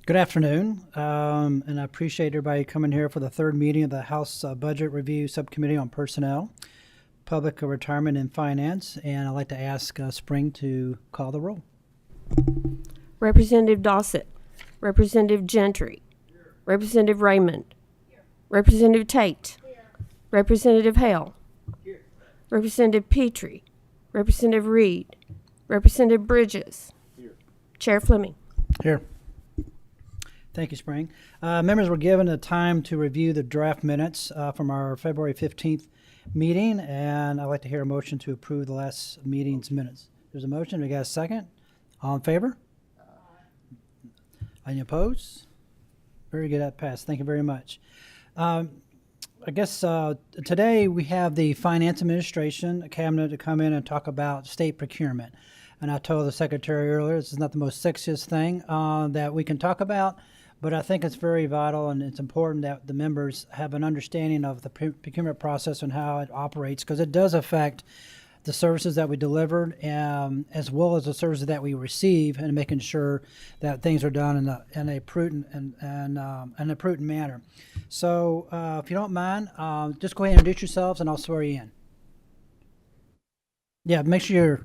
Good afternoon, and I appreciate everybody coming here for the third meeting of the House Budget Review Subcommittee on Personnel, Public Retirement, and Finance. And I'd like to ask Spring to call the roll. Representative Dossett. Representative Gentry. Representative Raymond. Representative Tate. Representative Hale. Representative Petrie. Representative Reed. Representative Bridges. Chair Fleming. Here. Thank you, Spring. Members were given the time to review the draft minutes from our February 15th meeting, and I'd like to hear a motion to approve the last meeting's minutes. There's a motion. We got a second? All in favor? Any opposed? Very good. That passed. Thank you very much. I guess today we have the Finance Administration Cabinet to come in and talk about state procurement. And I told the Secretary earlier, this is not the most sexiest thing that we can talk about, but I think it's very vital and it's important that the members have an understanding of the procurement process and how it operates, because it does affect the services that we delivered as well as the services that we receive, and making sure that things are done in a prudent and a prudent manner. So if you don't mind, just go ahead and introduce yourselves and I'll swear you in. Yeah, make sure you're...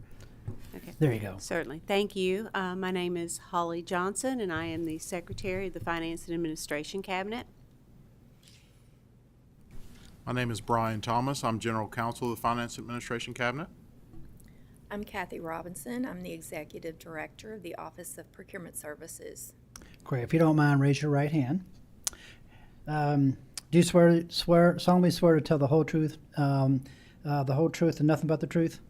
Okay. There you go. Certainly. Thank you. My name is Holly Johnson, and I am the Secretary of the Finance and Administration Cabinet. My name is Brian Thomas. I'm General Counsel of the Finance Administration Cabinet. I'm Kathy Robinson. I'm the Executive Director of the Office of Procurement Services. Great. If you don't mind, raise your right hand. Do you solemnly swear to tell the whole truth, and nothing but the truth?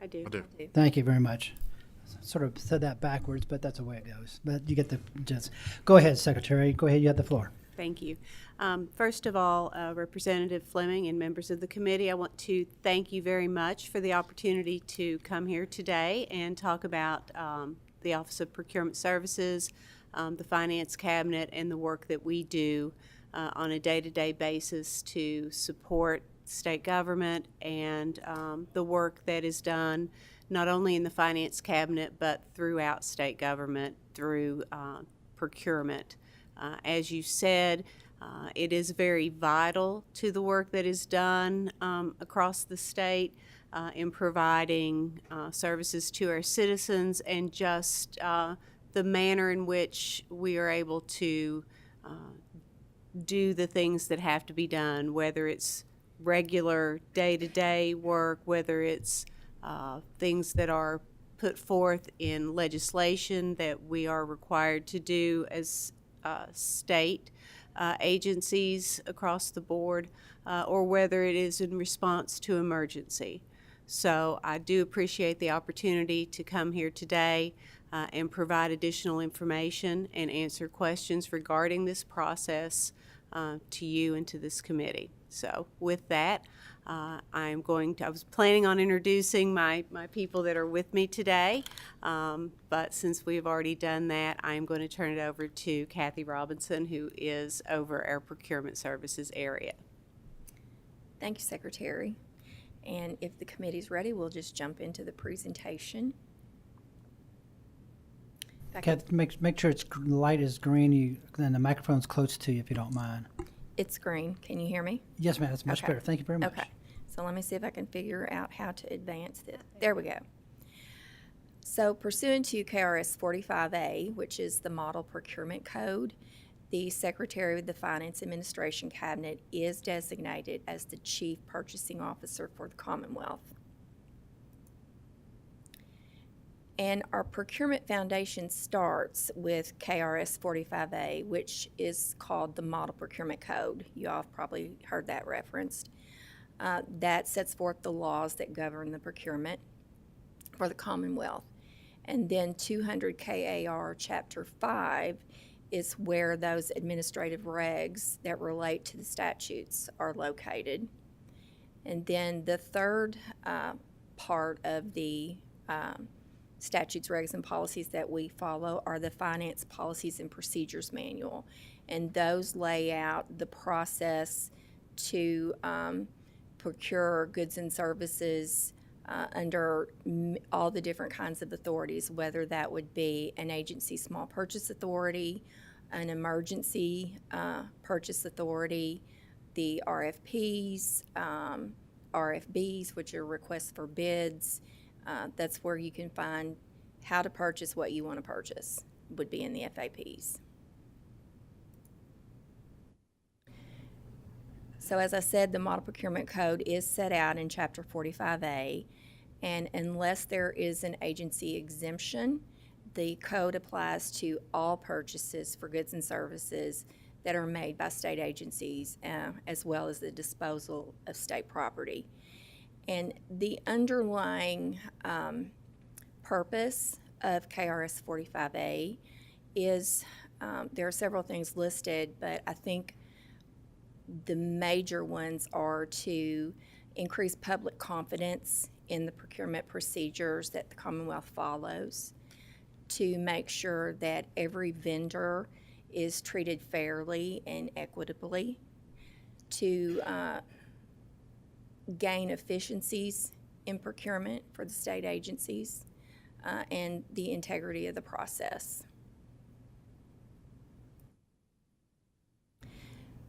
I do. I do. Thank you very much. Sort of said that backwards, but that's the way it goes. But you get the gist. Go ahead, Secretary. Go ahead. You have the floor. Thank you. First of all, Representative Fleming and members of the committee, I want to thank you very much for the opportunity to come here today and talk about the Office of Procurement Services, the Finance Cabinet, and the work that we do on a day-to-day basis to support state government and the work that is done not only in the Finance Cabinet but throughout state government through procurement. As you said, it is very vital to the work that is done across the state in providing services to our citizens, and just the manner in which we are able to do the things that have to be done, whether it's regular day-to-day work, whether it's things that are put forth in legislation that we are required to do as state agencies across the board, or whether it is in response to emergency. So I do appreciate the opportunity to come here today and provide additional information and answer questions regarding this process to you and to this committee. So with that, I was planning on introducing my people that are with me today, but since we've already done that, I'm going to turn it over to Kathy Robinson, who is over our procurement services area. Thank you, Secretary. And if the committee's ready, we'll just jump into the presentation. Kathy, make sure the light is green and the microphone's close to you, if you don't mind. It's green. Can you hear me? Yes, ma'am. That's much better. Thank you very much. Okay. So let me see if I can figure out how to advance this. There we go. So pursuant to KRS 45A, which is the Model Procurement Code, the Secretary of the Finance Administration Cabinet is designated as the Chief Purchasing Officer for the Commonwealth. And our procurement foundation starts with KRS 45A, which is called the Model Procurement Code. You all have probably heard that referenced. That sets forth the laws that govern the procurement for the Commonwealth. And then 200 KAR Chapter 5 is where those administrative regs that relate to the statutes are located. And then the third part of the statutes, regs, and policies that we follow are the Finance Policies and Procedures Manual. And those lay out the process to procure goods and services under all the different kinds of authorities, whether that would be an agency small purchase authority, an emergency purchase authority, the RFPs, RFBs, which are requests for bids. That's where you can find how to purchase what you want to purchase, would be in the FAPs. So as I said, the Model Procurement Code is set out in Chapter 45A, and unless there is an agency exemption, the code applies to all purchases for goods and services that are made by state agencies, as well as the disposal of state property. And the underlying purpose of KRS 45A is, there are several things listed, but I think the major ones are to increase public confidence in the procurement procedures that the Commonwealth follows, to make sure that every vendor is treated fairly and equitably, to gain efficiencies in procurement for the state agencies, and the integrity of the process.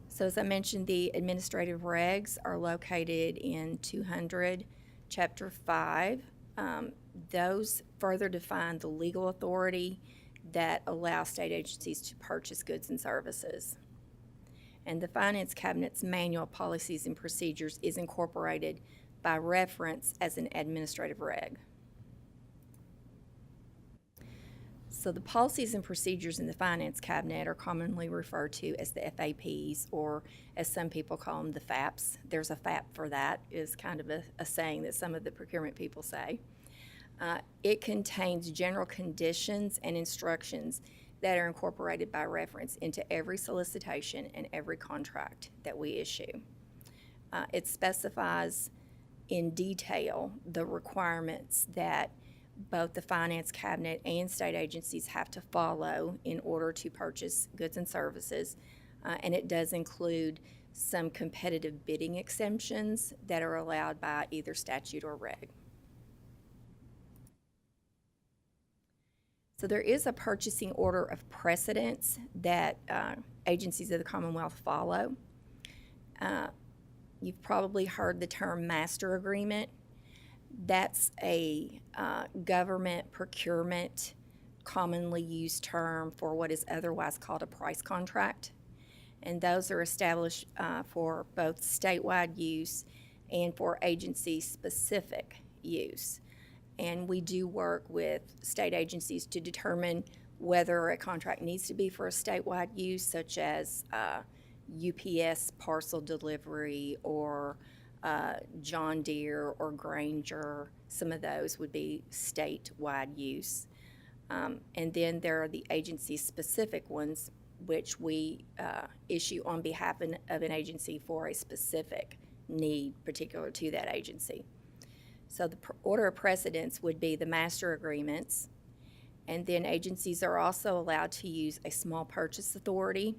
So as I mentioned, the administrative regs are located in 200, Chapter 5. Those further define the legal authority that allows state agencies to purchase goods and services. And the Finance Cabinet's Manual of Policies and Procedures is incorporated by reference as an administrative reg. So the policies and procedures in the Finance Cabinet are commonly referred to as the FAPs, or as some people call them, the FAPs. There's a FAP for that, is kind of a saying that some of the procurement people say. It contains general conditions and instructions that are incorporated by reference into every solicitation and every contract that we issue. It specifies in detail the requirements that both the Finance Cabinet and state agencies have to follow in order to purchase goods and services, and it does include some competitive bidding exemptions that are allowed by either statute or reg. So there is a purchasing order of precedence that agencies of the Commonwealth follow. You've probably heard the term master agreement. That's a government procurement commonly used term for what is otherwise called a price contract. And those are established for both statewide use and for agency-specific use. And we do work with state agencies to determine whether a contract needs to be for a statewide use, such as UPS parcel delivery or John Deere or Granger. Some of those would be statewide use. And then there are the agency-specific ones, which we issue on behalf of an agency for a specific need particular to that agency. So the order of precedence would be the master agreements, and then agencies are also allowed to use a small purchase authority.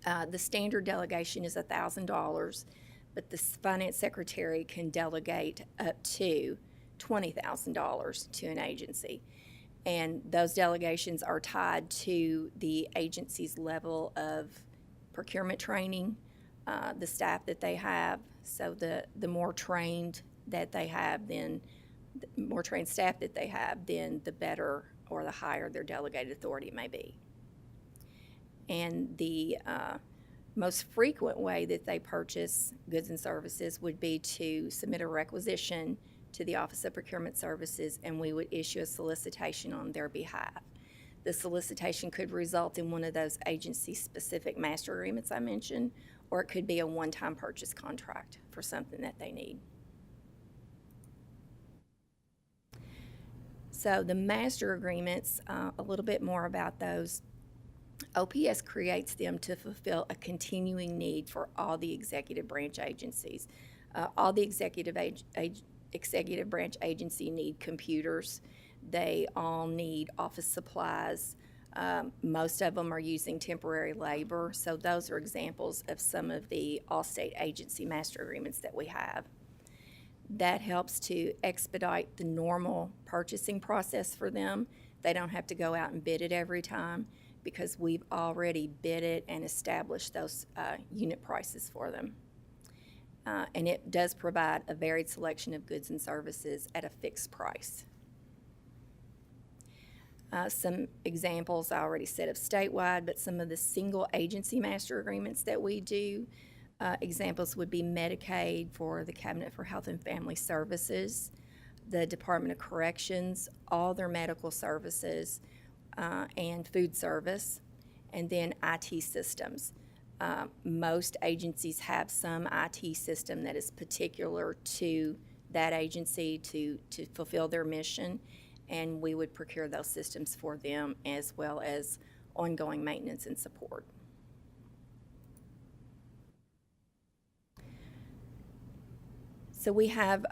The standard delegation is $1,000, but the finance secretary can delegate up to $20,000 to an agency. And those delegations are tied to the agency's level of procurement training, the staff that they have. So the more trained that they have, then the more trained staff that they have, then the better or the higher their delegated authority may be. And the most frequent way that they purchase goods and services would be to submit a requisition to the Office of Procurement Services, and we would issue a solicitation on their behalf. The solicitation could result in one of those agency-specific master agreements I mentioned, or it could be a one-time purchase contract for something that they need. So the master agreements, a little bit more about those. OPS creates them to fulfill a continuing need for all the executive branch agencies. All the executive branch agency need computers. They all need office supplies. Most of them are using temporary labor. So those are examples of some of the all-state agency master agreements that we have. That helps to expedite the normal purchasing process for them. They don't have to go out and bid it every time because we've already bid it and established those unit prices for them. And it does provide a varied selection of goods and services at a fixed price. Some examples I already said of statewide, but some of the single agency master agreements that we do, examples would be Medicaid for the Cabinet for Health and Family Services, the Department of Corrections, all their medical services, and food service, and then IT systems. Most agencies have some IT system that is particular to that agency to fulfill their mission, and we would procure those systems for them as well as ongoing maintenance and support. So we have,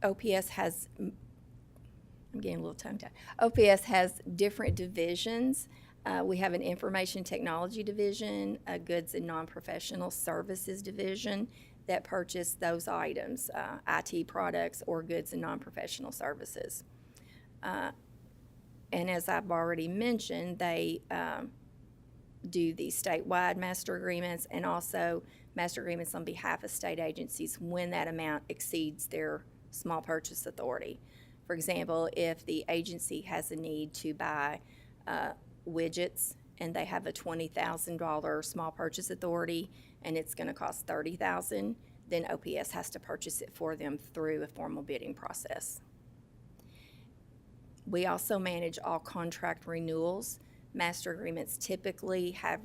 OPS has, I'm getting a little tongue-tied. OPS has different divisions. We have an information technology division, a goods and non-professional services division that purchase those items, IT products or goods and non-professional services. And as I've already mentioned, they do the statewide master agreements and also master agreements on behalf of state agencies when that amount exceeds their small purchase authority. For example, if the agency has a need to buy widgets and they have a $20,000 small purchase authority and it's going to cost $30,000, then OPS has to purchase it for them through a formal bidding process. We also manage all contract renewals. Master agreements typically have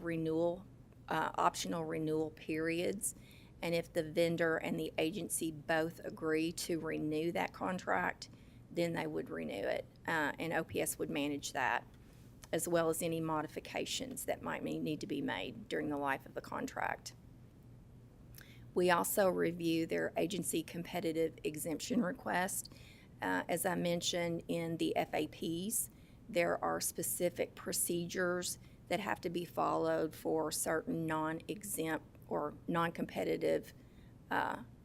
optional renewal periods, and if the vendor and the agency both agree to renew that contract, then they would renew it, and OPS would manage that, as well as any modifications that might need to be made during the life of the contract. We also review their agency competitive exemption request. As I mentioned in the FAPs, there are specific procedures that have to be followed for certain non-exempt or non-competitive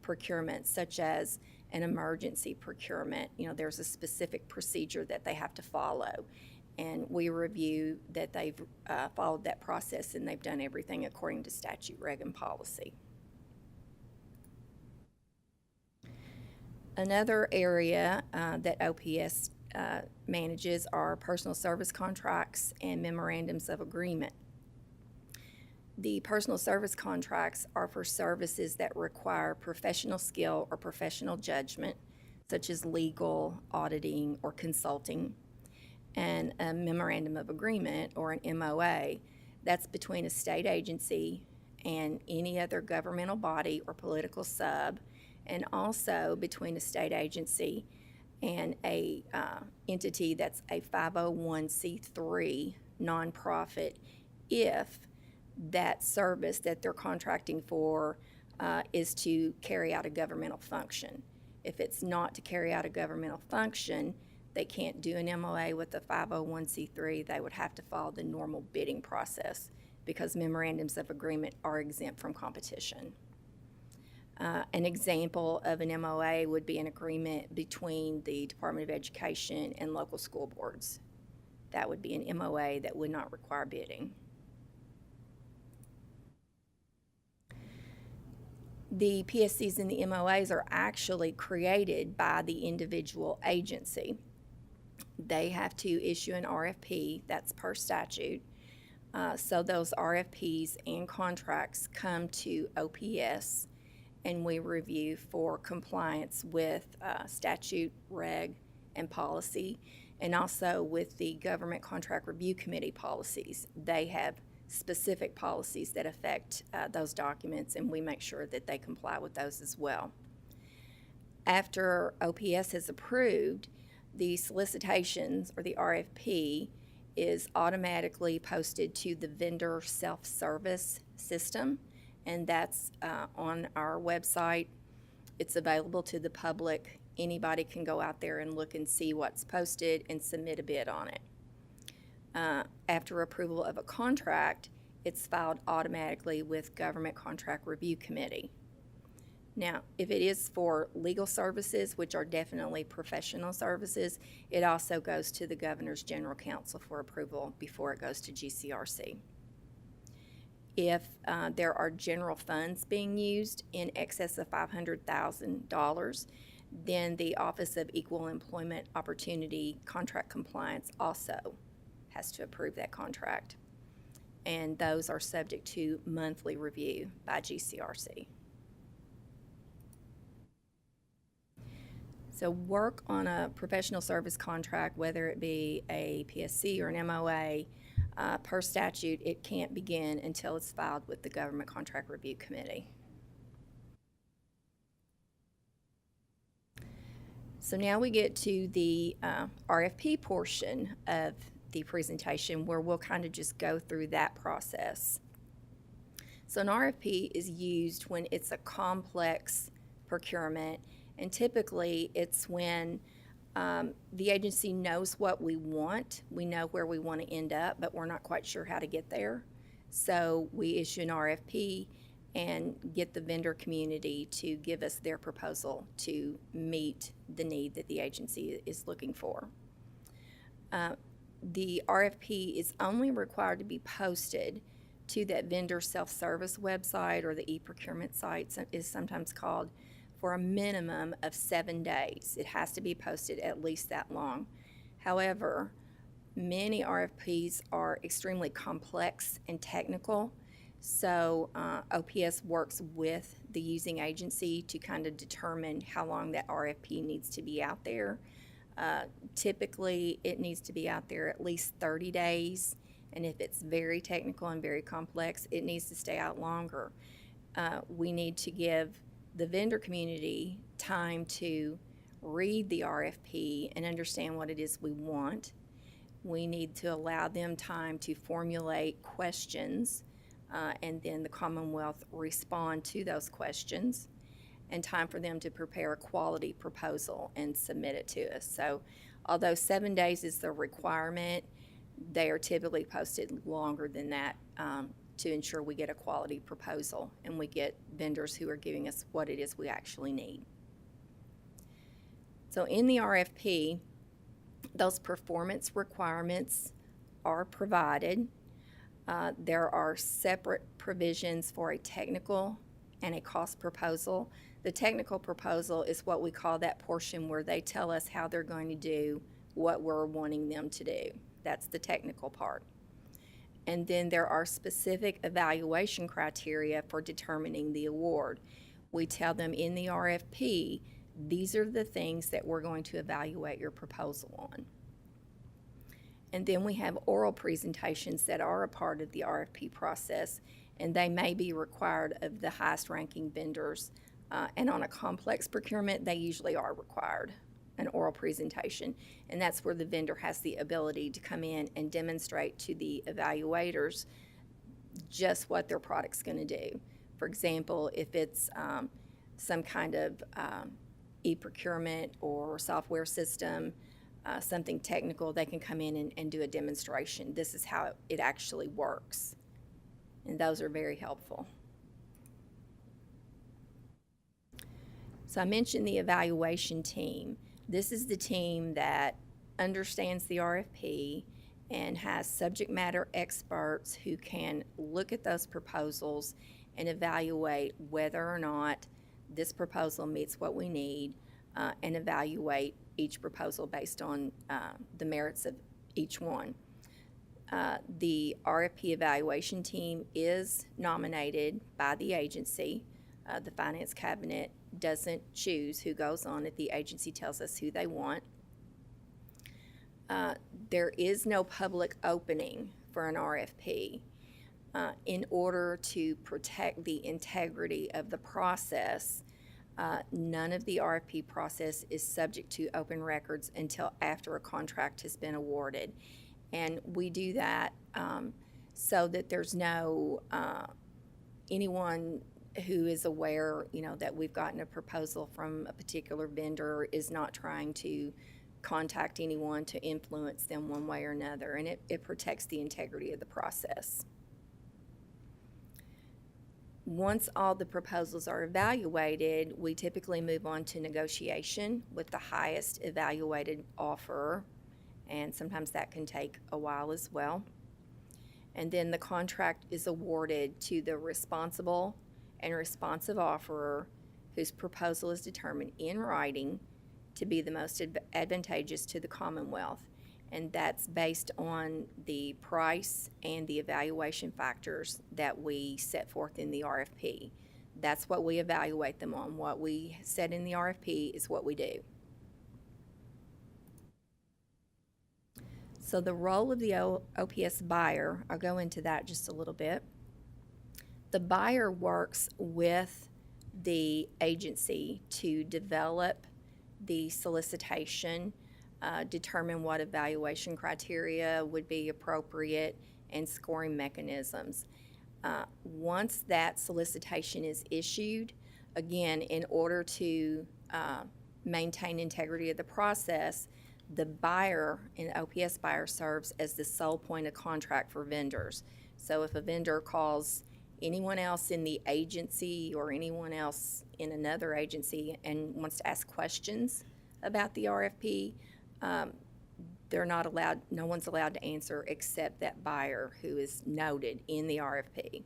procurements, such as an emergency procurement. You know, there's a specific procedure that they have to follow, and we review that they've followed that process and they've done everything according to statute, reg, and policy. Another area that OPS manages are personal service contracts and memorandums of agreement. The personal service contracts are for services that require professional skill or professional judgment, such as legal, auditing, or consulting. And a memorandum of agreement, or an MOA, that's between a state agency and any other governmental body or political sub, and also between a state agency and a entity that's a 501c3 nonprofit if that service that they're contracting for is to carry out a governmental function. If it's not to carry out a governmental function, they can't do an MOA with a 501c3. They would have to follow the normal bidding process because memorandums of agreement are exempt from competition. An example of an MOA would be an agreement between the Department of Education and local school boards. That would be an MOA that would not require bidding. The PSCs and the MOAs are actually created by the individual agency. They have to issue an RFP, that's per statute. So those RFPs and contracts come to OPS, and we review for compliance with statute, reg, and policy, and also with the Government Contract Review Committee policies. They have specific policies that affect those documents, and we make sure that they comply with those as well. After OPS has approved, the solicitations or the RFP is automatically posted to the vendor self-service system, and that's on our website. It's available to the public. Anybody can go out there and look and see what's posted and submit a bid on it. After approval of a contract, it's filed automatically with Government Contract Review Committee. Now, if it is for legal services, which are definitely professional services, it also goes to the Governor's General Counsel for approval before it goes to GCRC. If there are general funds being used in excess of $500,000, then the Office of Equal Employment Opportunity Contract Compliance also has to approve that contract. And those are subject to monthly review by GCRC. So work on a professional service contract, whether it be a PSC or an MOA, per statute, it can't begin until it's filed with the Government Contract Review Committee. So now we get to the RFP portion of the presentation, where we'll kind of just go through that process. So an RFP is used when it's a complex procurement, and typically it's when the agency knows what we want, we know where we want to end up, but we're not quite sure how to get there. So we issue an RFP and get the vendor community to give us their proposal to meet the need that the agency is looking for. The RFP is only required to be posted to that vendor self-service website, or the e-procurement site is sometimes called, for a minimum of 7 days. It has to be posted at least that long. However, many RFPs are extremely complex and technical, so OPS works with the using agency to kind of determine how long that RFP needs to be out there. Typically, it needs to be out there at least 30 days, and if it's very technical and very complex, it needs to stay out longer. We need to give the vendor community time to read the RFP and understand what it is we want. We need to allow them time to formulate questions, and then the Commonwealth respond to those questions, and time for them to prepare a quality proposal and submit it to us. So although 7 days is the requirement, they are typically posted longer than that to ensure we get a quality proposal and we get vendors who are giving us what it is we actually need. So in the RFP, those performance requirements are provided. There are separate provisions for a technical and a cost proposal. The technical proposal is what we call that portion where they tell us how they're going to do what we're wanting them to do. That's the technical part. And then there are specific evaluation criteria for determining the award. We tell them in the RFP, these are the things that we're going to evaluate your proposal on. And then we have oral presentations that are a part of the RFP process, and they may be required of the highest ranking vendors. And on a complex procurement, they usually are required, an oral presentation. And that's where the vendor has the ability to come in and demonstrate to the evaluators just what their product's going to do. For example, if it's some kind of e-procurement or software system, something technical, they can come in and do a demonstration. This is how it actually works. And those are very helpful. So I mentioned the evaluation team. This is the team that understands the RFP and has subject matter experts who can look at those proposals and evaluate whether or not this proposal meets what we need, and evaluate each proposal based on the merits of each one. The RFP evaluation team is nominated by the agency. The Finance Cabinet doesn't choose who goes on it. The agency tells us who they want. There is no public opening for an RFP. In order to protect the integrity of the process, none of the RFP process is subject to open records until after a contract has been awarded. And we do that so that there's no anyone who is aware, that we've gotten a proposal from a particular vendor is not trying to contact anyone to influence them one way or another, and it protects the integrity of the process. Once all the proposals are evaluated, we typically move on to negotiation with the highest evaluated offerer, and sometimes that can take a while as well. And then the contract is awarded to the responsible and responsive offerer whose proposal is determined in writing to be the most advantageous to the Commonwealth. And that's based on the price and the evaluation factors that we set forth in the RFP. That's what we evaluate them on. What we said in the RFP is what we do. So the role of the OPS buyer, I'll go into that just a little bit. The buyer works with the agency to develop the solicitation, determine what evaluation criteria would be appropriate, and scoring mechanisms. Once that solicitation is issued, again, in order to maintain integrity of the process, the buyer, an OPS buyer, serves as the sole point of contact for vendors. So if a vendor calls anyone else in the agency or anyone else in another agency and wants to ask questions about the RFP, they're not allowed, no one's allowed to answer except that buyer who is noted in the RFP.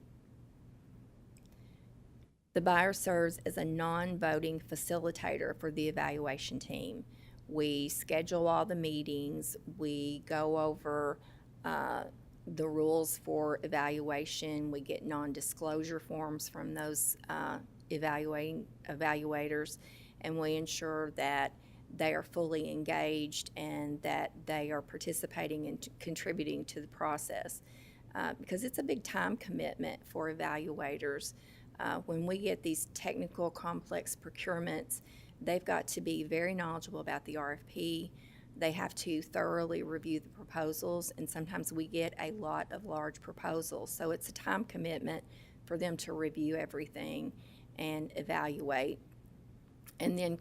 The buyer serves as a non-voting facilitator for the evaluation team. We schedule all the meetings, we go over the rules for evaluation, we get non-disclosure forms from those evaluators, and we ensure that they are fully engaged and that they are participating and contributing to the process. Because it's a big time commitment for evaluators. When we get these technical, complex procurements, they've got to be very knowledgeable about the RFP. They have to thoroughly review the proposals, and sometimes we get a lot of large proposals. So it's a time commitment for them to review everything and evaluate, and then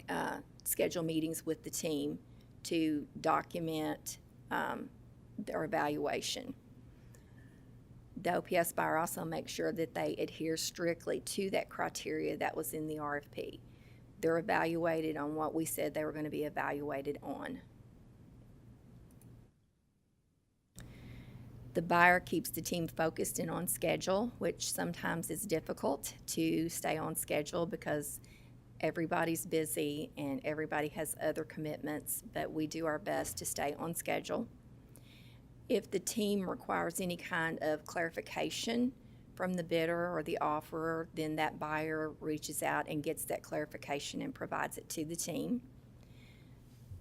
schedule meetings with the team to document their evaluation. The OPS buyer also makes sure that they adhere strictly to that criteria that was in the RFP. They're evaluated on what we said they were going to be evaluated on. The buyer keeps the team focused and on schedule, which sometimes is difficult to stay on schedule because everybody's busy and everybody has other commitments, but we do our best to stay on schedule. If the team requires any kind of clarification from the bidder or the offerer, then that buyer reaches out and gets that clarification and provides it to the team.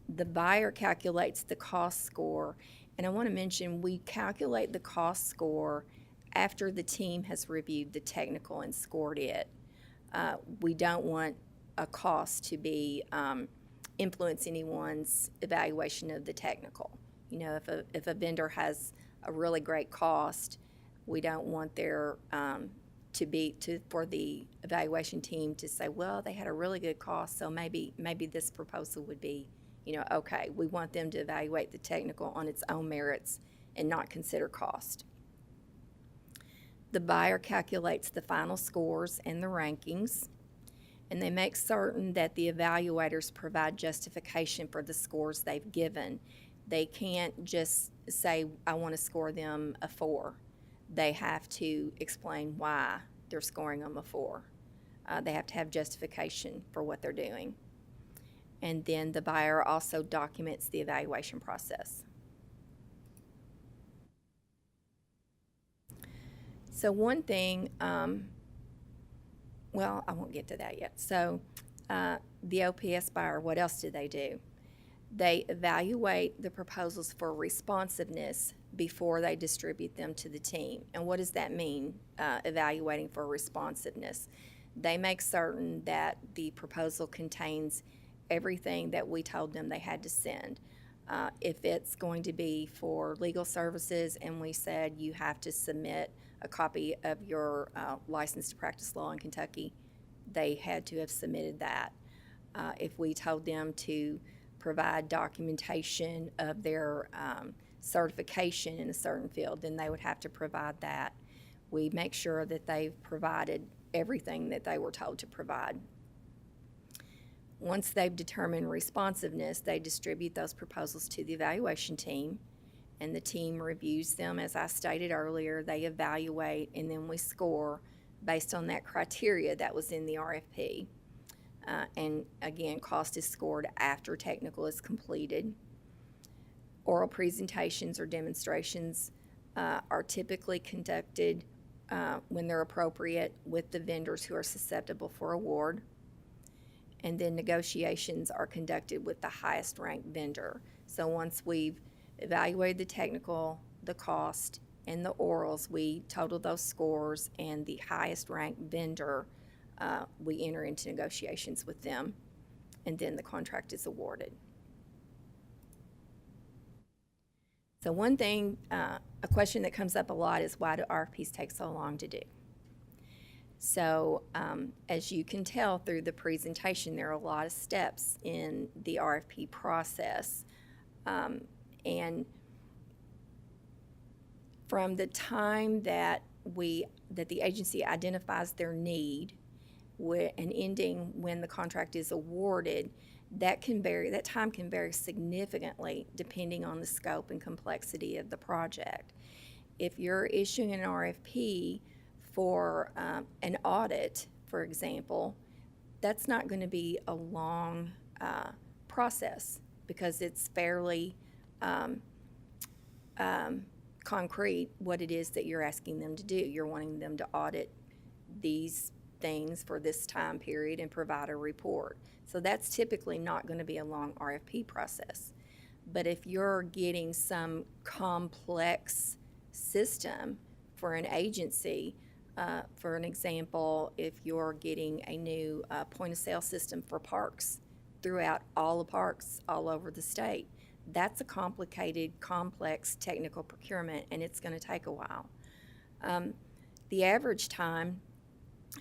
The buyer calculates the cost score, and I want to mention we calculate the cost score after the team has reviewed the technical and scored it. We don't want a cost to be influence anyone's evaluation of the technical. You know, if a vendor has a really great cost, we don't want there for the evaluation team to say, well, they had a really good cost, so maybe this proposal would be, you know, okay. We want them to evaluate the technical on its own merits and not consider cost. The buyer calculates the final scores and the rankings, and they make certain that the evaluators provide justification for the scores they've given. They can't just say, I want to score them a 4. They have to explain why they're scoring them a 4. They have to have justification for what they're doing. And then the buyer also documents the evaluation process. So one thing, well, I won't get to that yet. So the OPS buyer, what else do? They evaluate the proposals for responsiveness before they distribute them to the team. And what does that mean, evaluating for responsiveness? They make certain that the proposal contains everything that we told them they had to send. If it's going to be for legal services and we said you have to submit a copy of your license to practice law in Kentucky, they had to have submitted that. If we told them to provide documentation of their certification in a certain field, then they would have to provide that. We make sure that they've provided everything that they were told to provide. Once they've determined responsiveness, they distribute those proposals to the evaluation team, and the team reviews them. As I stated earlier, they evaluate, and then we score based on that criteria that was in the RFP. And again, cost is scored after technical is completed. Oral presentations or demonstrations are typically conducted when they're appropriate with the vendors who are susceptible for award. And then negotiations are conducted with the highest ranked vendor. So once we've evaluated the technical, the cost, and the orals, we total those scores, and the highest ranked vendor, we enter into negotiations with them, and then the contract is awarded. So one thing, a question that comes up a lot is, why do RFPs take so long to do? So as you can tell through the presentation, there are a lot of steps in the RFP process. And from the time that the agency identifies their need and ending when the contract is awarded, that time can vary significantly depending on the scope and complexity of the project. If you're issuing an RFP for an audit, for example, that's not going to be a long process because it's fairly concrete what it is that you're asking them to do. You're wanting them to audit these things for this time period and provide a report. So that's typically not going to be a long RFP process. But if you're getting some complex system for an agency, for an example, if you're getting a new point-of-sale system for parks throughout all the parks all over the state, that's a complicated, complex technical procurement, and it's going to take a while. The average time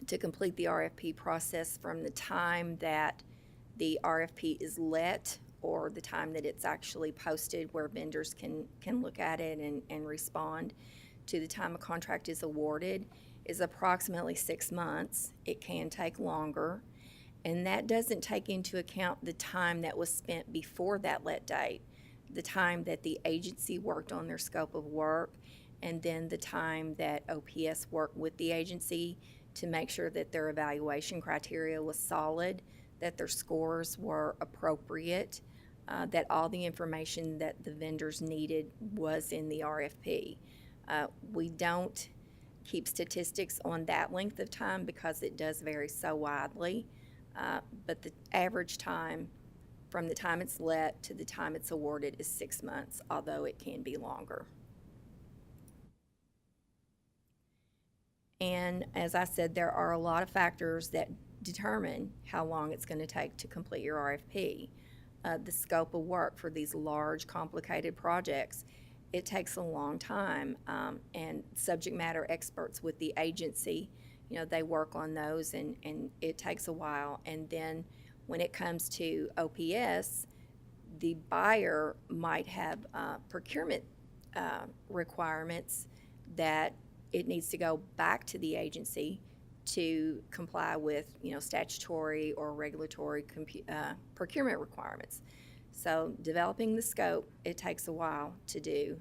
to complete the RFP process from the time that the RFP is let or the time that it's actually posted where vendors can look at it and respond to the time a contract is awarded is approximately 6 months. It can take longer, and that doesn't take into account the time that was spent before that let date, the time that the agency worked on their scope of work, and then the time that OPS worked with the agency to make sure that their evaluation criteria was solid, that their scores were appropriate, that all the information that the vendors needed was in the RFP. We don't keep statistics on that length of time because it does vary so widely, but the average time from the time it's let to the time it's awarded is 6 months, although it can be longer. And as I said, there are a lot of factors that determine how long it's going to take to complete your RFP. The scope of work for these large, complicated projects, it takes a long time, and subject matter experts with the agency, they work on those, and it takes a while. And then when it comes to OPS, the buyer might have procurement requirements that it needs to go back to the agency to comply with, statutory or regulatory procurement requirements. So developing the scope, it takes a while to do,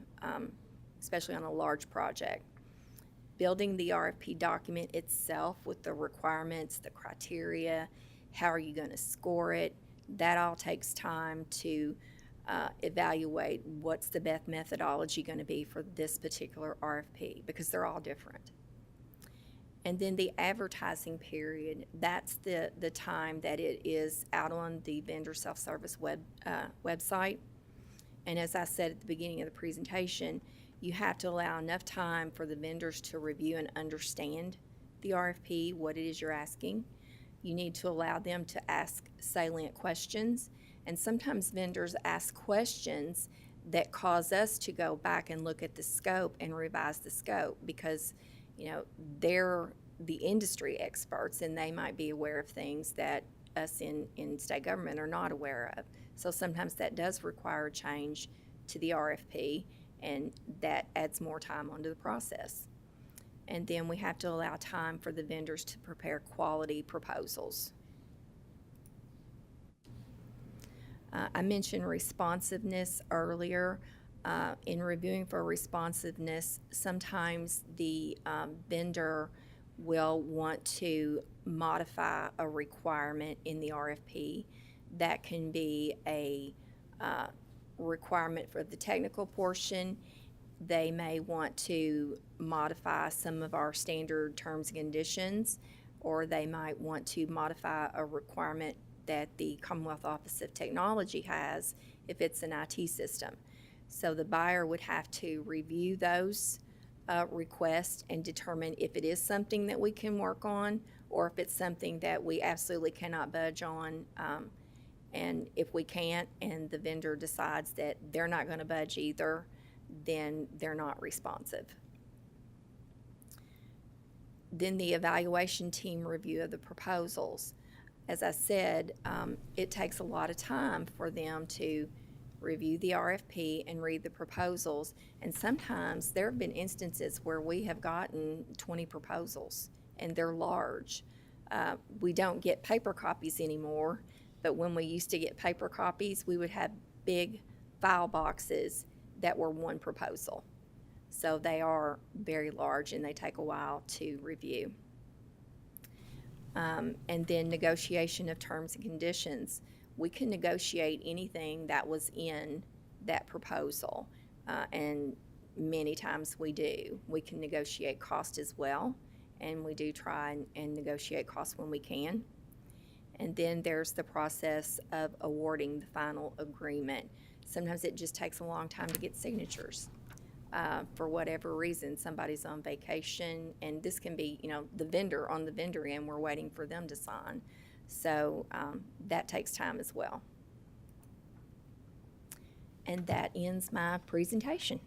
especially on a large project. Building the RFP document itself with the requirements, the criteria, how are you going to score it, that all takes time to evaluate what's the best methodology going to be for this particular RFP, because they're all different. And then the advertising period, that's the time that it is out on the vendor self-service website. And as I said at the beginning of the presentation, you have to allow enough time for the vendors to review and understand the RFP, what it is you're asking. You need to allow them to ask salient questions. And sometimes vendors ask questions that cause us to go back and look at the scope and revise the scope because, they're the industry experts and they might be aware of things that us in state government are not aware of. So sometimes that does require a change to the RFP, and that adds more time onto the process. And then we have to allow time for the vendors to prepare quality proposals. I mentioned responsiveness earlier. In reviewing for responsiveness, sometimes the vendor will want to modify a requirement in the RFP. That can be a requirement for the technical portion. They may want to modify some of our standard terms and conditions, or they might want to modify a requirement that the Commonwealth Office of Technology has if it's an IT system. So the buyer would have to review those requests and determine if it is something that we can work on, or if it's something that we absolutely cannot budge on. And if we can't, and the vendor decides that they're not going to budge either, then they're not responsive. Then the evaluation team review of the proposals. As I said, it takes a lot of time for them to review the RFP and read the proposals. And sometimes there have been instances where we have gotten 20 proposals, and they're large. We don't get paper copies anymore, but when we used to get paper copies, we would have big file boxes that were one proposal. So they are very large, and they take a while to review. And then negotiation of terms and conditions. We can negotiate anything that was in that proposal, and many times we do. We can negotiate cost as well, and we do try and negotiate cost when we can. And then there's the process of awarding the final agreement. Sometimes it just takes a long time to get signatures. For whatever reason, somebody's on vacation, and this can be, the vendor, on the vendor end, we're waiting for them to sign. So that takes time as well. And that ends my presentation.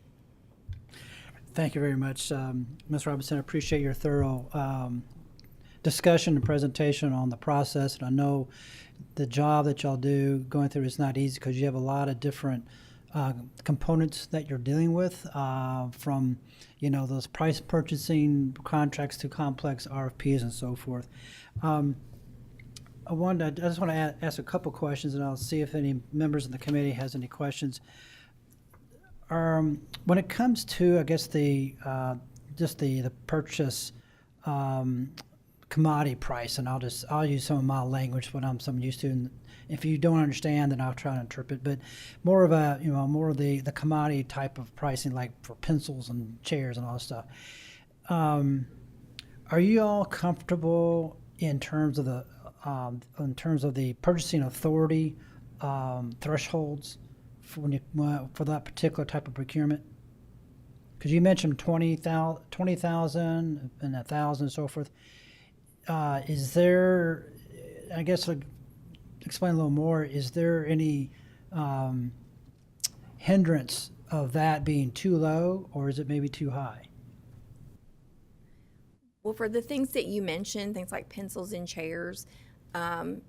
Thank you very much, Ms. Robinson. I appreciate your thorough discussion and presentation on the process. And I know the job that y'all do going through is not easy because you have a lot of different components that you're dealing with, from those price purchasing contracts to complex RFPs and so forth. I just want to ask a couple questions, and I'll see if any members of the committee has any questions. When it comes to, I guess, the purchase commodity price, and I'll use some of my language, what I'm used to. And if you don't understand, then I'll try to interpret. But more of the commodity type of pricing, like for pencils and chairs and all that stuff. Are you all comfortable in terms of the purchasing authority thresholds for that particular type of procurement? Because you mentioned 20,000 and 1,000 and so forth. Is there, I guess, explain a little more, is there any hindrance of that being too low, or is it maybe too high? Well, for the things that you mentioned, things like pencils and chairs, and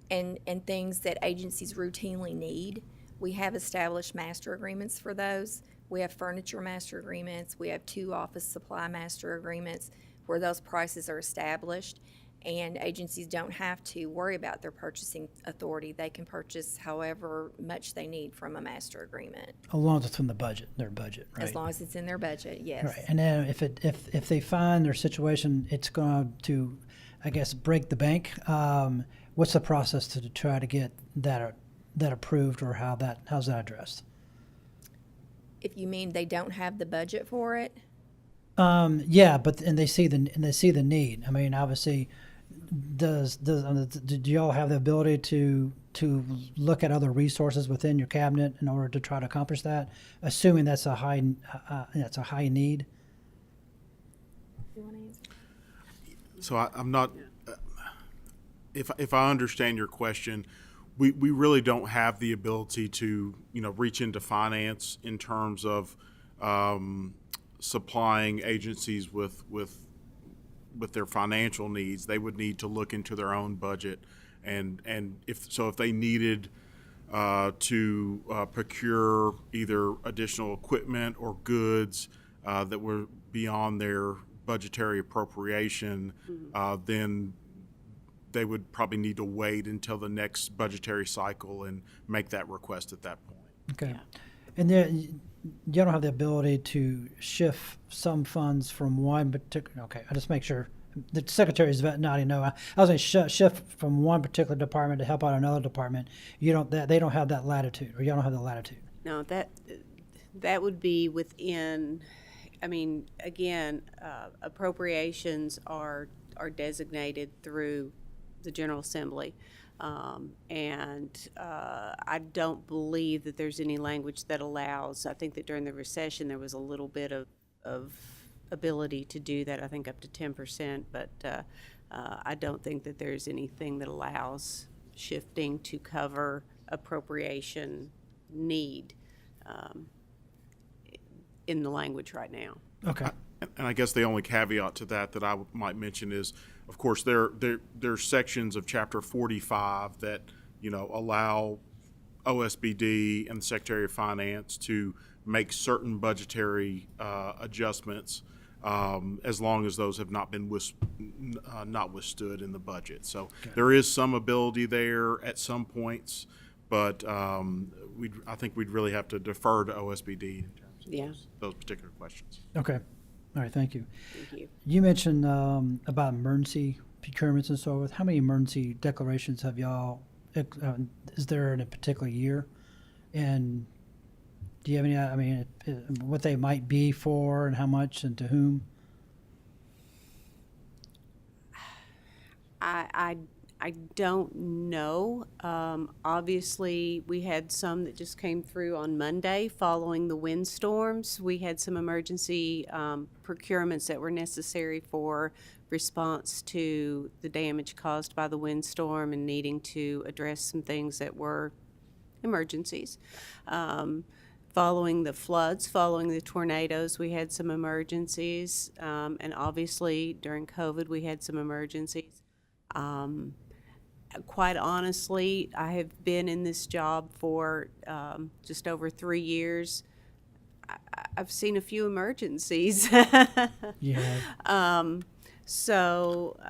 things that agencies routinely need, we have established master agreements for those. We have furniture master agreements. We have 2 office supply master agreements where those prices are established, and agencies don't have to worry about their purchasing authority. They can purchase however much they need from a master agreement. As long as it's in their budget, right? As long as it's in their budget, yes. Right, and then if they find their situation, it's going to, I guess, break the bank. What's the process to try to get that approved, or how's that addressed? If you mean they don't have the budget for it? Yeah, but they see the need. I mean, obviously, do y'all have the ability to look at other resources within your cabinet in order to try to accomplish that, assuming that's a high need? You want to answer? So I'm not, if I understand your question, we really don't have the ability to, reach into finance in terms of supplying agencies with their financial needs. They would need to look into their own budget, and if they needed to procure either additional equipment or goods that were beyond their budgetary appropriation, then they would probably need to wait until the next budgetary cycle and make that request at that point. Okay. And then you don't have the ability to shift some funds from one particular, okay, I just make sure. The secretary is nodding no. I was going to shift from one particular department to help out another department. You don't, they don't have that latitude, or you don't have the latitude. No, that would be within, I mean, again, appropriations are designated through the General Assembly. And I don't believe that there's any language that allows, I think that during the recession there was a little bit of ability to do that, I think up to 10%, but I don't think that there's anything that allows shifting to cover appropriation need in the language right now. Okay. And I guess the only caveat to that I might mention is, of course, there's sections of Chapter 45 that, allow OSBD and the Secretary of Finance to make certain budgetary adjustments as long as those have not been not withstood in the budget. So there is some ability there at some points, but I think we'd really have to defer to OSBD in terms of those particular questions. Okay. All right. Thank you. Thank you. You mentioned about emergency procurements and so forth. How many emergency declarations have y'all, is there in a particular year? And do you have any, I mean, what they might be for and how much and to whom? I don't know. Obviously, we had some that just came through on Monday following the windstorms. We had some emergency procurements that were necessary for response to the damage caused by the windstorm and needing to address some things that were emergencies. Following the floods, following the tornadoes, we had some emergencies. And obviously, during COVID, we had some emergencies. Quite honestly, I have been in this job for just over 3 years. I've seen a few emergencies. Yeah. So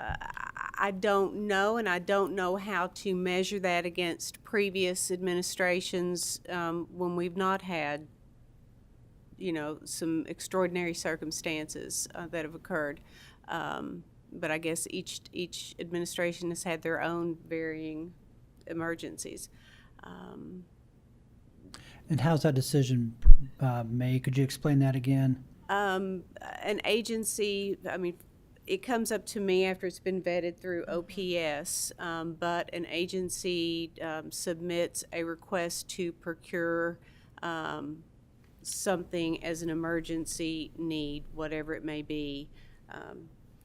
I don't know, and I don't know how to measure that against previous administrations when we've not had, some extraordinary circumstances that have occurred. But I guess each administration has had their own varying emergencies. And how's that decision made? Could you explain that again? An agency, I mean, it comes up to me after it's been vetted through OPS, but an agency submits a request to procure something as an emergency need, whatever it may be.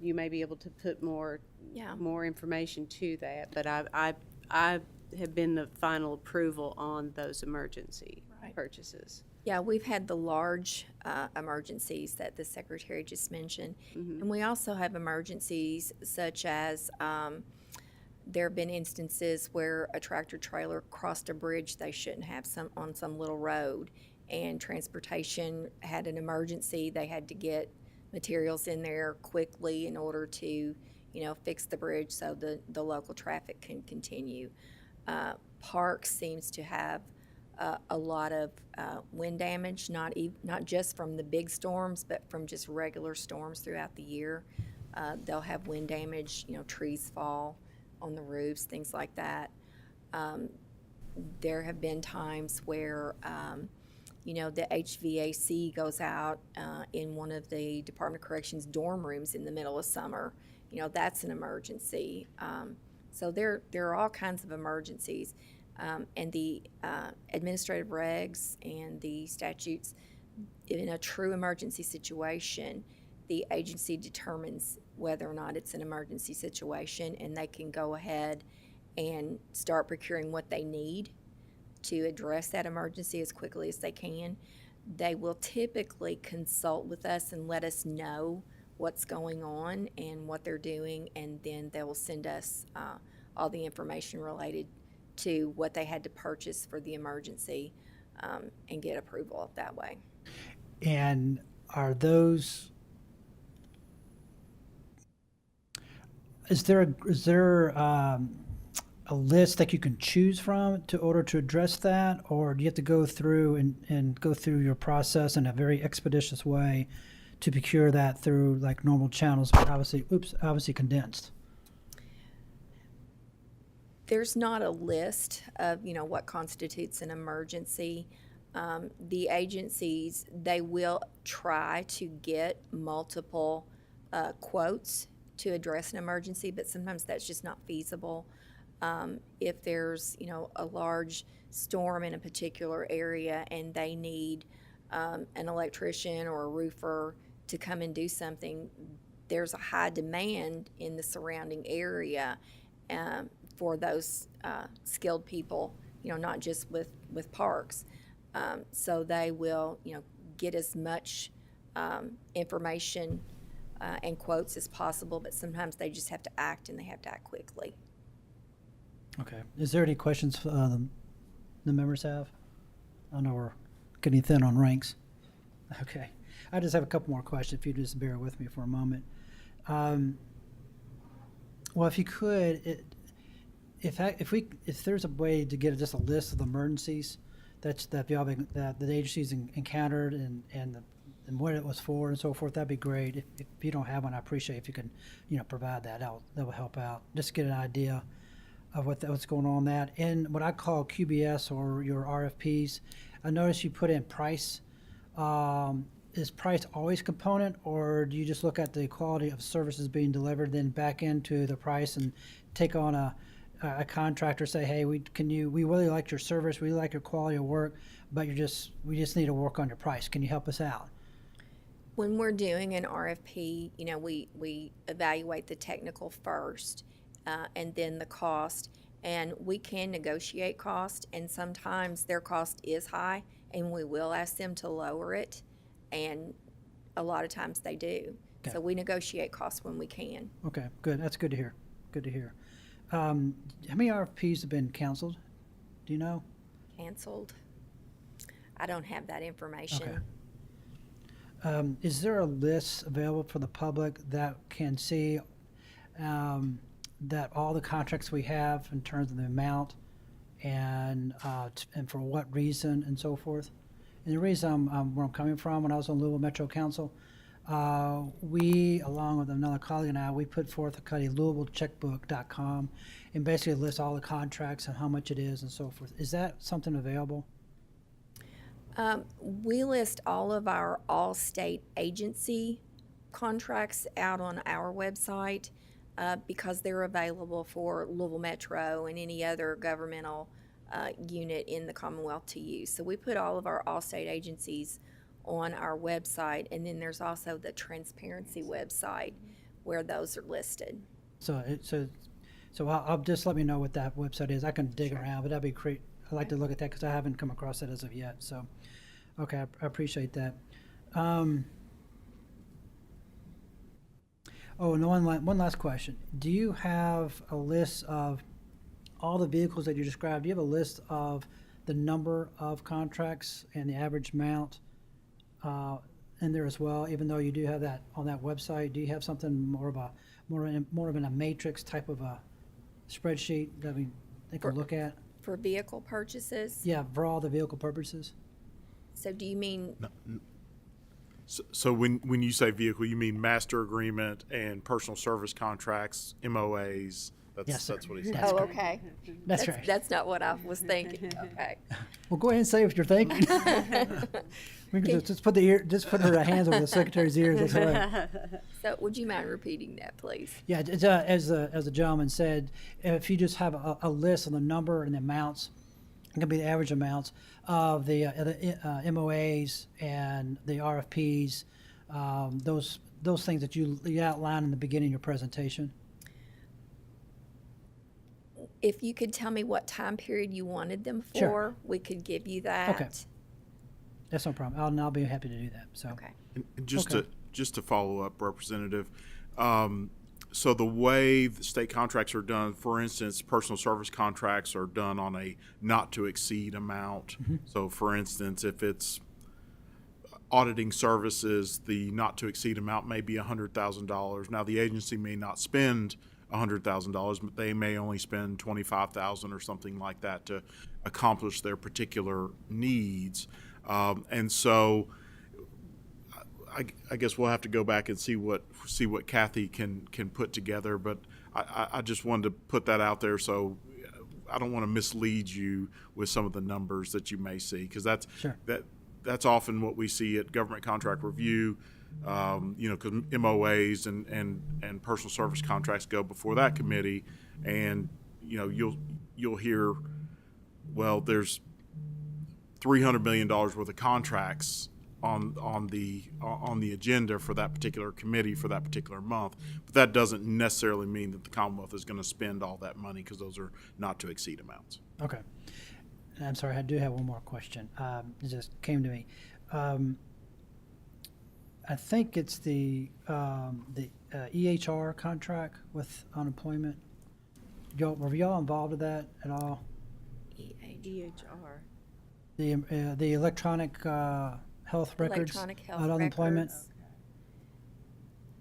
You may be able to put more information to that, but I have been the final approval on those emergency purchases. Yeah, we've had the large emergencies that the secretary just mentioned. And we also have emergencies such as there have been instances where a tractor trailer crossed a bridge they shouldn't have on some little road, and transportation had an emergency. They had to get materials in there quickly in order to, fix the bridge so the local traffic can continue. Parks seems to have a lot of wind damage, not just from the big storms, but from just regular storms throughout the year. They'll have wind damage, trees fall on the roofs, things like that. There have been times where the HVAC goes out in one of the Department of Corrections dorm rooms in the middle of summer. That's an emergency. So there are all kinds of emergencies. And the administrative regs and the statutes, in a true emergency situation, the agency determines whether or not it's an emergency situation, and they can go ahead and start procuring what they need to address that emergency as quickly as they can. They will typically consult with us and let us know what's going on and what they're doing, and then they will send us all the information related to what they had to purchase for the emergency and get approval that way. And are those is there a list that you can choose from to order to address that, or do you have to go through and go through your process in a very expeditious way to procure that through like normal channels, but obviously condensed? There's not a list of, what constitutes an emergency. The agencies, they will try to get multiple quotes to address an emergency, but sometimes that's just not feasible. If there's, a large storm in a particular area and they need an electrician or a roofer to come and do something, there's a high demand in the surrounding area for those skilled people, not just with parks. So they will, get as much information and quotes as possible, but sometimes they just have to act, and they have to act quickly. Okay. Is there any questions the members have? I know we're getting thin on ranks. Okay. I just have a couple more questions, if you just bear with me for a moment. Well, if you could, if there's a way to get just a list of the emergencies that the agencies encountered and what it was for and so forth, that'd be great. If you don't have one, I appreciate if you can, provide that. That will help out. Just get an idea of what's going on that. And what I call QBS or your RFPs, I noticed you put in price. Is price always a component, or do you just look at the quality of services being delivered, then back into the price and take on a contractor, say, hey, we really like your service, we like your quality of work, but we just need to work on your price. Can you help us out? When we're doing an RFP, we evaluate the technical first, and then the cost, and we can negotiate cost, and sometimes their cost is high, and we will ask them to lower it, and a lot of times they do. Okay. So we negotiate costs when we can. Okay, good. That's good to hear. Good to hear. How many RFPs have been canceled? Do you know? Canceled? I don't have that information. Okay. Is there a list available for the public that can see that all the contracts we have in terms of the amount and for what reason and so forth? And the reason where I'm coming from, when I was on Louisville Metro Council, we, along with another colleague and I, we put forth a LouisvilleCheckbook.com and basically lists all the contracts and how much it is and so forth. Is that something available? We list all of our all-state agency contracts out on our website because they're available for Louisville Metro and any other governmental unit in the Commonwealth to use. So we put all of our all-state agencies on our website, and then there's also the transparency website where those are listed. So I'll just let me know what that website is. I can dig around, but that'd be great. I'd like to look at that because I haven't come across that as of yet. So, okay, I appreciate that. And one last question. Do you have a list of all the vehicles that you described? Do you have a list of the number of contracts and the average amount in there as well? Even though you do have that on that website, do you have something more of a matrix type of a spreadsheet that they can look at? For vehicle purchases? Yeah, for all the vehicle purposes. So do you mean? No. So when you say vehicle, you mean master agreement and personal service contracts, MOAs? Yes, sir. That's what he said. That's Oh, correct. okay. That's right. That's not what I was thinking. Okay. Well, go ahead and say what you're thinking. We can just put her hands over the secretary's ears. That's all right. So would you mind repeating that, please? Yeah, as the gentleman said, if you just have a list of the number and the amounts, it can be the average amounts of the MOAs and the RFPs, those things that you outlined in the beginning of your presentation. If you could tell me what time period you wanted them for, Sure. we could give you that. Okay. That's no problem. I'll be happy to do that. So. Okay. And just Okay. to follow up, Representative, so the way the state contracts are done, for instance, personal service contracts are done on a not to exceed amount. Mm-hmm. So for instance, if it's auditing services, the not to exceed amount may be $100,000. Now the agency may not spend $100,000, but they may only spend $25,000 or something like that to accomplish their particular needs. And so I guess we'll have to go back and see what Kathy can put together, but I just wanted to put that out there, so I don't want to mislead you with some of the numbers that you may see, because Sure. that's often what we see at government contract review. Because MOAs and personal service contracts go before that committee, and you'll hear, well, there's $300 million worth of contracts on the agenda for that particular committee for that particular month, but that doesn't necessarily mean that the Commonwealth is going to spend all that money, because those are not to exceed amounts. Okay. And I'm sorry, I do have one more question. It just came to me. I think it's the EHR contract with unemployment. Were y'all involved with that at all? DHR. The electronic health records Electronic health on unemployment. records.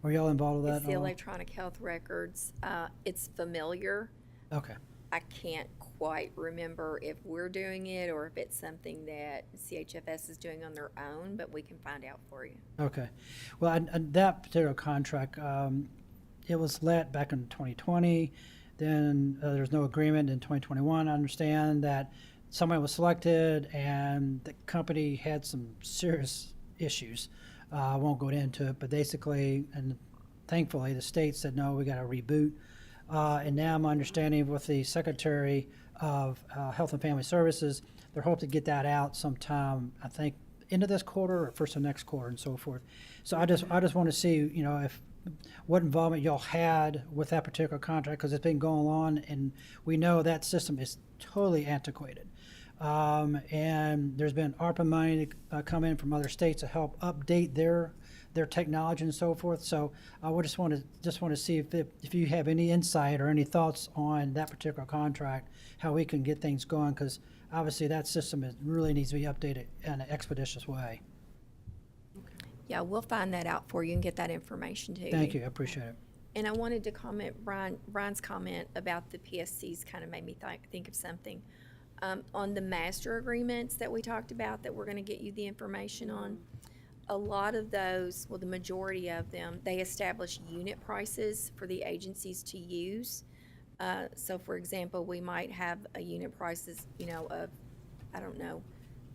Were y'all involved with that It's at the all? electronic health records. It's familiar. Okay. I can't quite remember if we're doing it or if it's something that CHFS is doing on their own, but we can find out for you. Okay. Well, that particular contract, it was let back in 2020. Then there was no agreement in 2021. I understand that somebody was selected and the company had some serious issues. I won't go into it, but basically, and thankfully, the state said, no, we got to reboot. And now my understanding with the Secretary of Health and Family Services, they're hoping to get that out sometime, I think, end of this quarter or first of next quarter and so forth. So I just want to see, if what involvement y'all had with that particular contract, because it's been going on, and we know that system is totally antiquated. And there's been ARPA money come in from other states to help update their technology and so forth. So I would just want to see if you have any insight or any thoughts on that particular contract, how we can get things going, because obviously that system really needs to be updated in an expeditious way. Yeah, we'll find that out for you and get that information to you. Thank you, I appreciate it. And I wanted to comment, Ryan's comment about the PSCs kind of made me think of something. On the master agreements that we talked about that we're going to get you the information on, a lot of those, well, the majority of them, they establish unit prices for the agencies to use. So for example, we might have a unit prices, of, I don't know,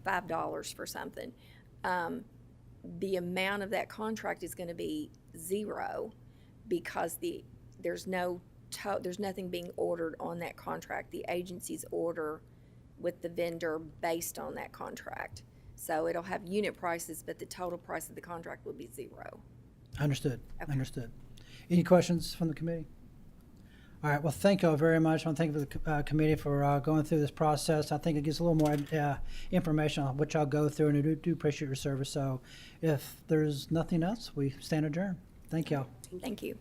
$5 for something. The amount of that contract is going to be zero, because there's nothing being ordered on that contract. The agencies order with the vendor based on that contract. So it'll have unit prices, but the total price of the contract will be zero. Understood. Okay. Understood. Any questions from the committee? All right. Well, thank you all very much. I want to thank the committee for going through this process. I think it gives a little more information on what y'all go through, and I do appreciate your service. So if there's nothing else, we stand adjourned. Thank y'all. Thank you.